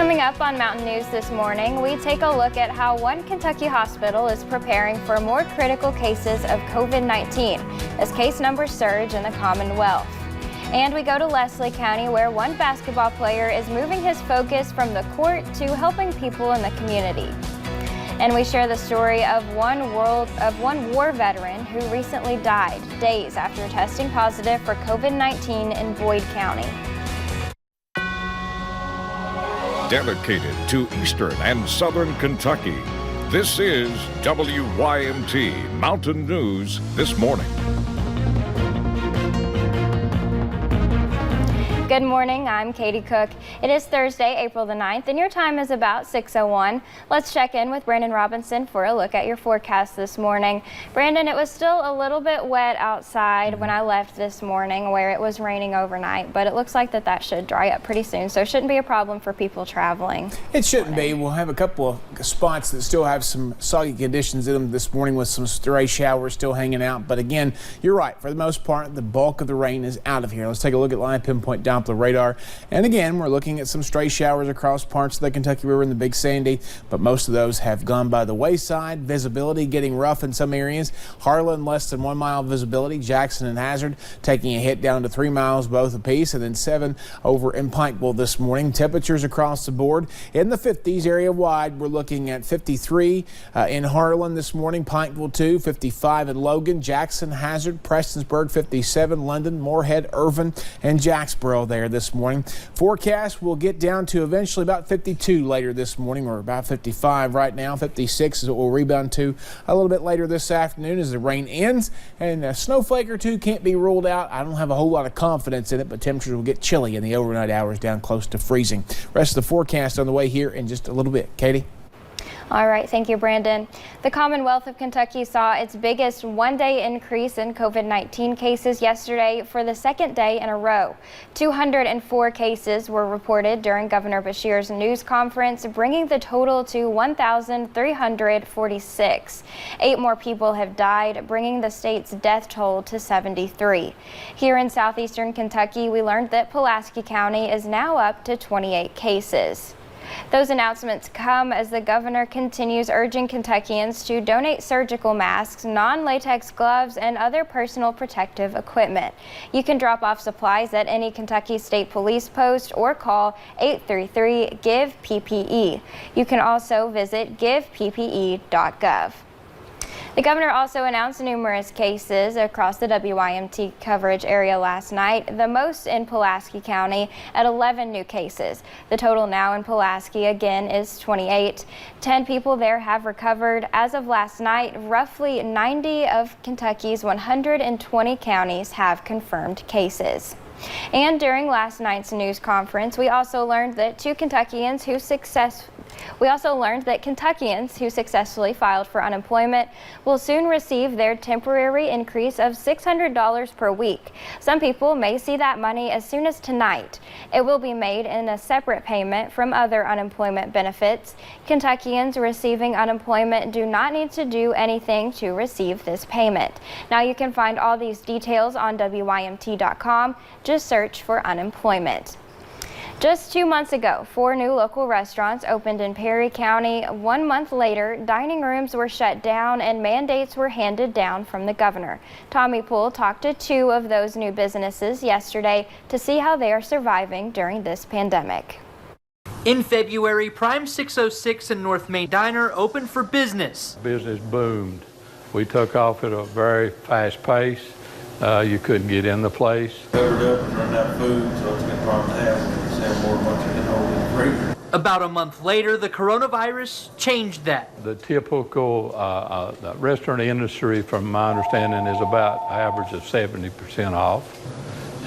Coming up on Mountain News this morning, we take a look at how one Kentucky hospital is preparing for more critical cases of COVID-19 as case numbers surge in the Commonwealth. And we go to Leslie County, where one basketball player is moving his focus from the court to helping people in the community. And we share the story of one war veteran who recently died days after testing positive for COVID-19 in Boyd County. Dedicated to Eastern and Southern Kentucky, this is WYMT Mountain News This Morning. Good morning, I'm Katie Cook. It is Thursday, April the 9th, and your time is about 6:01. Let's check in with Brandon Robinson for a look at your forecast this morning. Brandon, it was still a little bit wet outside when I left this morning where it was raining overnight, but it looks like that should dry up pretty soon, so it shouldn't be a problem for people traveling. It shouldn't be. We'll have a couple of spots that still have some soggy conditions in them this morning with some stray showers still hanging out, but again, you're right. For the most part, the bulk of the rain is out of here. Let's take a look at Live Pinpoint Doppler radar. And again, we're looking at some stray showers across parts of the Kentucky River and the Big Sandy, but most of those have gone by the wayside. Visibility getting rough in some areas. Harlan less than 1 mile visibility. Jackson and Hazard taking a hit down to 3 miles both apiece, and then 7 over in Pikeville this morning. Temperatures across the board in the 50s area wide. We're looking at 53 in Harlan this morning, Pikeville 2, 55 in Logan, Jackson, Hazard, Prestonsburg 57, London, Moorhead, Irvin, and Jacksboro there this morning. Forecast will get down to eventually about 52 later this morning, or about 55 right now. 56 is what we'll rebound to a little bit later this afternoon as the rain ends, and a snowflake or two can't be ruled out. I don't have a whole lot of confidence in it, but temperatures will get chilly in the overnight hours, down close to freezing. Rest of the forecast on the way here in just a little bit. Katie? All right, thank you, Brandon. The Commonwealth of Kentucky saw its biggest one-day increase in COVID-19 cases yesterday for the second day in a row. 204 cases were reported during Governor Beshear's news conference, bringing the total to 1,346. 8 more people have died, bringing the state's death toll to 73. Here in southeastern Kentucky, we learned that Pulaski County is now up to 28 cases. Those announcements come as the governor continues urging Kentuckians to donate surgical masks, non-latex gloves, and other personal protective equipment. You can drop off supplies at any Kentucky State Police post or call 833-GIVE-PPE. You can also visit giveppe.gov. The governor also announced numerous cases across the WYMT coverage area last night, the most in Pulaski County at 11 new cases. The total now in Pulaski again is 28. 10 people there have recovered. As of last night, roughly 90 of Kentucky's 120 counties have confirmed cases. And during last night's news conference, we also learned that Kentuckians who successfully filed for unemployment will soon receive their temporary increase of $600 per week. Some people may see that money as soon as tonight. It will be made in a separate payment from other unemployment benefits. Kentuckians receiving unemployment do not need to do anything to receive this payment. Now you can find all these details on WYMT.com. Just search for unemployment. Just 2 months ago, 4 new local restaurants opened in Perry County. 1 month later, dining rooms were shut down and mandates were handed down from the governor. Tommy Poole talked to 2 of those new businesses yesterday to see how they are surviving during this pandemic. In February, Prime 606 and North Main Diner opened for business. Business boomed. We took off at a very fast pace. You couldn't get in the place. Covered up and run out of food, so it's been a problem to have. More much than hold in the freezer. About a month later, the coronavirus changed that. The typical restaurant industry, from my understanding, is about an average of 70% off.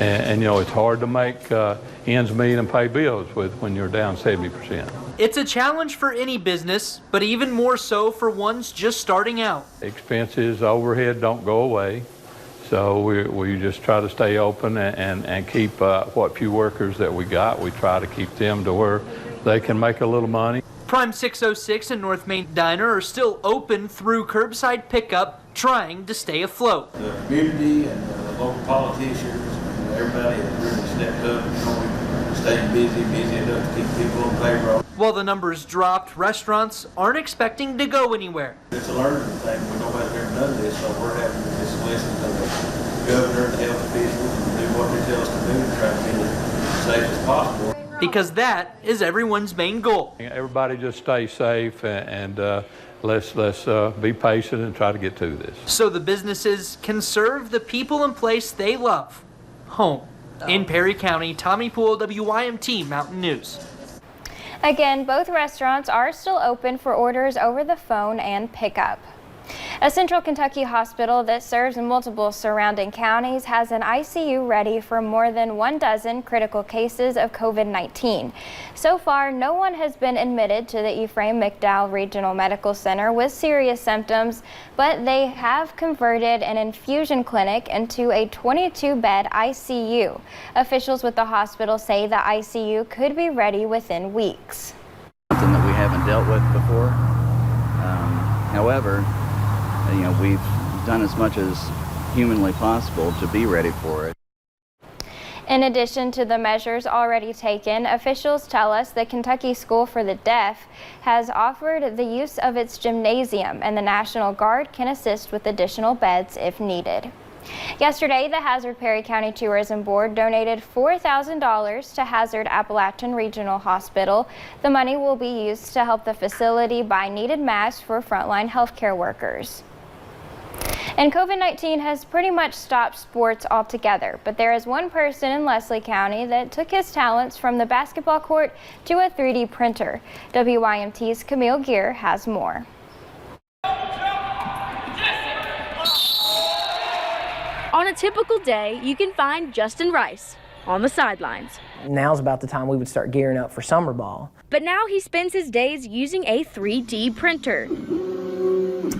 And you know, it's hard to make ends meet and pay bills when you're down 70%. It's a challenge for any business, but even more so for ones just starting out. Expenses, overhead don't go away. So we just try to stay open and keep what few workers that we got. We try to keep them to where they can make a little money. Prime 606 and North Main Diner are still open through curbside pickup, trying to stay afloat. The community and the local politicians, everybody has really stepped up and stay busy enough to keep people on payroll. While the numbers dropped, restaurants aren't expecting to go anywhere. It's a learning thing. Nobody's ever done this, so we're having to just listen to the governor and the health officials and do what they tell us to do to try to get it as safe as possible. Because that is everyone's main goal. Everybody just stay safe and let's be patient and try to get through this. So the businesses can serve the people and place they love home. In Perry County, Tommy Poole, WYMT Mountain News. Again, both restaurants are still open for orders over the phone and pickup. A Central Kentucky hospital that serves multiple surrounding counties has an ICU ready for more than 12 critical cases of COVID-19. So far, no one has been admitted to the Ephraim McDowell Regional Medical Center with serious symptoms, but they have converted an infusion clinic into a 22-bed ICU. Officials with the hospital say the ICU could be ready within weeks. Something that we haven't dealt with before. However, we've done as much as humanly possible to be ready for it. In addition to the measures already taken, officials tell us the Kentucky School for the Deaf has offered the use of its gymnasium, and the National Guard can assist with additional beds if needed. Yesterday, the Hazard Perry County Tourism Board donated $4,000 to Hazard Appalachian Regional Hospital. The money will be used to help the facility buy needed masks for frontline healthcare workers. And COVID-19 has pretty much stopped sports altogether, but there is one person in Leslie County that took his talents from the basketball court to a 3D printer. WYMT's Camille Gear has more. On a typical day, you can find Justin Rice on the sidelines. Now's about the time we would start gearing up for summer ball. But now he spends his days using a 3D printer.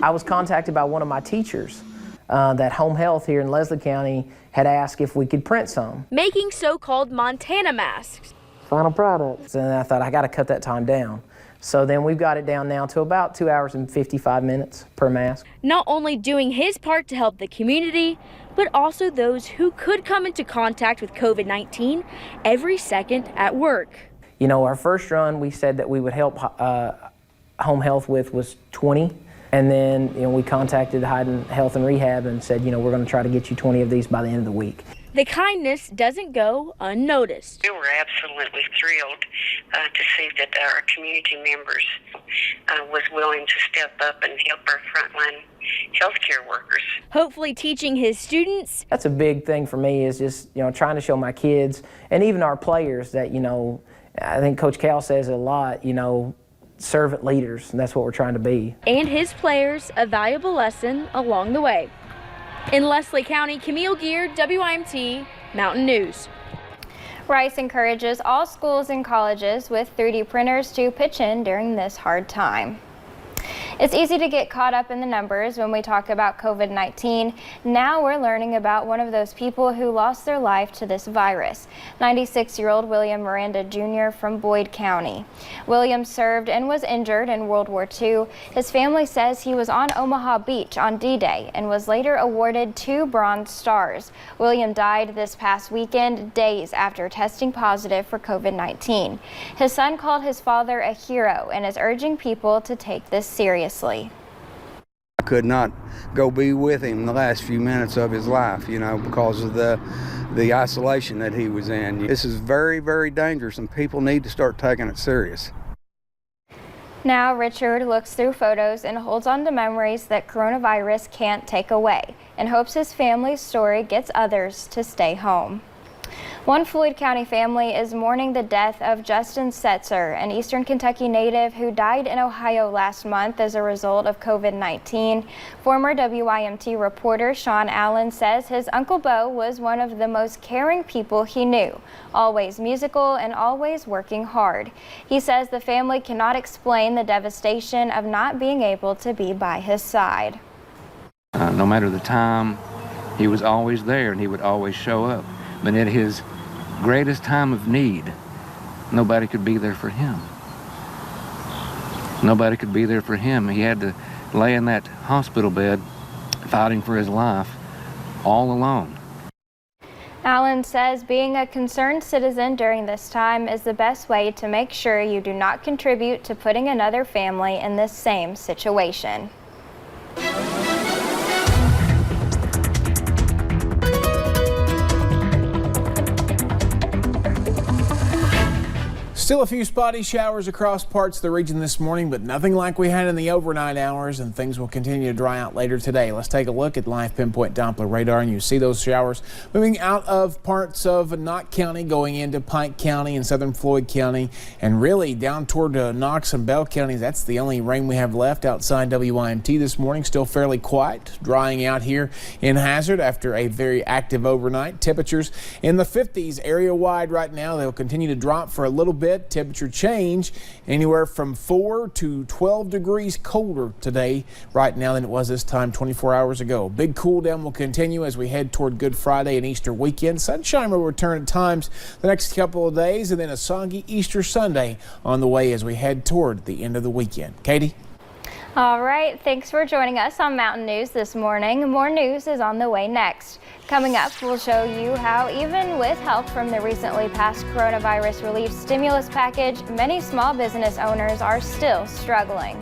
I was contacted by one of my teachers that Home Health here in Leslie County had asked if we could print some. Making so-called Montana masks. Final product. And I thought, I got to cut that time down. So then we've got it down now to about 2 hours and 55 minutes per mask. Not only doing his part to help the community, but also those who could come into contact with COVID-19 every second at work. You know, our first run we said that we would help Home Health with was 20. And then, we contacted Hyden Health and Rehab and said, we're going to try to get you 20 of these by the end of the week. The kindness doesn't go unnoticed. We were absolutely thrilled to see that our community members was willing to step up and help our frontline healthcare workers. Hopefully teaching his students. That's a big thing for me, is just, trying to show my kids and even our players that, I think Coach Cal says it a lot, servant leaders, and that's what we're trying to be. And his players a valuable lesson along the way. In Leslie County, Camille Gear, WYMT Mountain News. Rice encourages all schools and colleges with 3D printers to pitch in during this hard time. It's easy to get caught up in the numbers when we talk about COVID-19. Now we're learning about one of those people who lost their life to this virus, 96-year-old William Miranda Jr. from Boyd County. William served and was injured in World War II. His family says he was on Omaha Beach on D-Day and was later awarded 2 Bronze Stars. William died this past weekend, days after testing positive for COVID-19. His son called his father a hero and is urging people to take this seriously. I could not go be with him the last few minutes of his life, because of the isolation that he was in. This is very, very dangerous, and people need to start taking it serious. Now Richard looks through photos and holds on to memories that coronavirus can't take away, and hopes his family's story gets others to stay home. One Floyd County family is mourning the death of Justin Setzer, an Eastern Kentucky native who died in Ohio last month as a result of COVID-19. Former WYMT reporter Sean Allen says his Uncle Bo was one of the most caring people he knew, always musical and always working hard. He says the family cannot explain the devastation of not being able to be by his side. No matter the time, he was always there and he would always show up. But at his greatest time of need, nobody could be there for him. Nobody could be there for him. He had to lay in that hospital bed fighting for his life all alone. Allen says being a concerned citizen during this time is the best way to make sure you do not contribute to putting another family in this same situation. Still a few spotty showers across parts of the region this morning, but nothing like we had in the overnight hours, and things will continue to dry out later today. Let's take a look at live pinpoint Doppler radar, and you see those showers moving out of parts of Knott County, going into Pike County and southern Floyd County, and really down toward Knox and Bell counties. That's the only rain we have left outside WYMT this morning. Still fairly quiet, drying out here in Hazard after a very active overnight. Temperatures in the 50s area-wide right now. They'll continue to drop for a little bit. Temperature change anywhere from 4 to 12 degrees colder today right now than it was this time 24 hours ago. Big cool down will continue as we head toward Good Friday and Easter weekend. Sunshine will return at times the next couple of days, and then a soggy Easter Sunday on the way as we head toward the end of the weekend. Katie? All right, thanks for joining us on Mountain News this morning. More news is on the way next. Coming up, we'll show you how even with help from the recently passed coronavirus relief stimulus package, many small business owners are still struggling.